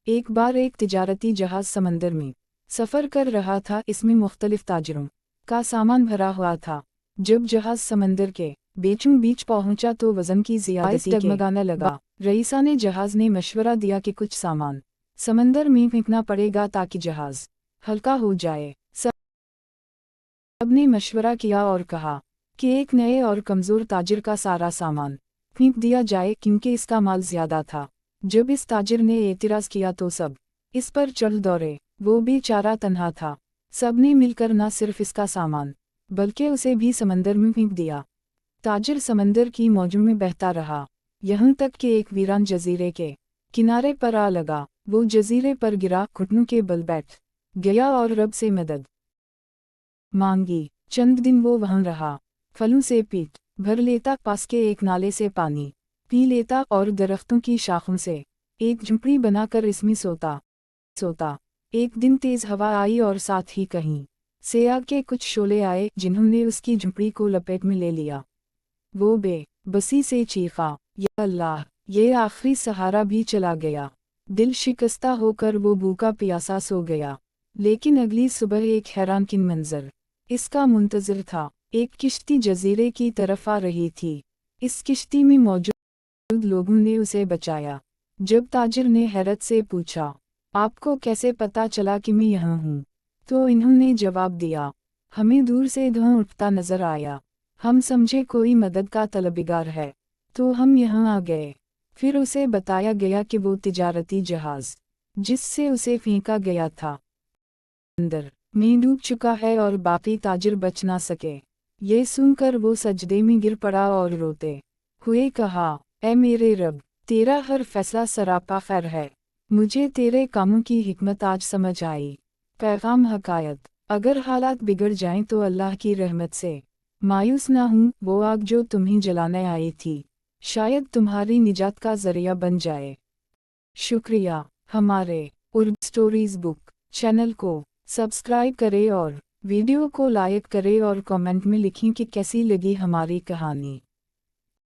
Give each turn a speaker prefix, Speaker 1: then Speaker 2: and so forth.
Speaker 1: ایک بار ایک تجارتی جہاز سمندر میں سفر کر رہا تھا، اس میں مختلف تاجروں کا سامان بھرا ہوا تھا۔ جب جہاز سمندر کے بیچوں بیچ پہنچا تو وزن کی زیادتی کے ڈگمگانے لگا۔ رئیسان جہاز نے مشورہ دیا کہ کچھ سامان سمندر میں پھینکنا پڑے گا تاکہ جہاز ہلکا ہو جائے۔ سب نے مشورہ کیا اور کہا کہ ایک نئے اور کمزور تاجر کا سارا سامان پھینک دیا جائے کیونکہ اس کا مال زیادہ تھا۔ جب اس تاجر نے اعتراض کیا تو سب اس پر چڑھ دوڑے، وہ بے چارہ تنہا تھا۔ سب نے مل کر نہ صرف اس کا سامان بلکہ اسے بھی سمندر میں پھینک دیا۔ تاجر سمندر کی موجوں میں بہتا رہا، یہاں تک کہ ایک ویران جزیرے کے کنارے پر آ لگا۔ وہ جزیرے پر گرا، گھٹنوں کے بل بیٹھ گیا اور رب سے مدد مانگی۔ چند دن وہ وہاں رہا، پھلوں سے پیٹ بھر لیتا، پاس کے ایک نالے سے پانی پی لیتا اور درختوں کی شاخوں سے ایک جھونپڑی بنا کر اس میں سوتا۔ ایک دن تیز ہوا آئی اور ساتھ ہی کہیں سے آگ کے کچھ شعلے آئے جنہوں نے اس کی جھونپڑی کو لپیٹ میں لے لیا۔ وہ بے بسی سے چیخا، یا اللہ! یہ آخری سہارا بھی چلا گیا۔ دل شکستہ ہو کر وہ بھوکا پیاسا سو گیا۔ لیکن اگلی صبح ایک حیران کن منظر اس کا منتظر تھا۔ ایک کشتی جزیرے کی طرف آ رہی تھی۔ اس کشتی میں موجود لوگوں نے اسے بچایا۔ جب تاجر نے حیرت سے پوچھا، آپ کو کیسے پتا چلا کہ میں یہاں ہوں؟ تو انہوں نے جواب دیا، ہمیں دور سے دھواں اٹھتا نظر آیا، ہم سمجھے کوئی مدد کا طلبگار ہے تو ہم یہاں آ گئے۔ پھر اسے بتایا گیا کہ وہ تجارتی جہاز جس سے اسے پھینکا گیا تھا سمندر میں ڈوب چکا ہے اور باقی تاجر بچ نہ سکے۔ یہ سن کر وہ سجدے میں گر پڑا اور روتے ہوئے کہا، اے میرے رب! تیرا ہر فیصلہ سراپا خیر ہے، مجھے تیرے کاموں کی حکمت آج سمجھ آئی۔ پیغام حکایت: اگر حالات بگڑ جائیں تو اللہ کی رحمت سے مایوس نہ ہوں، وہ آگ جو تمہیں جلانے آئی تھی شاید تمہاری نجات کا ذریعہ بن جائے۔ شکریہ! ہمارے اردو سٹوریز بک چینل کو سبسکرائب کریں اور ویڈیو کو لائک کریں اور کامنٹ میں لکھیں کہ کیسی لگی ہماری کہانی۔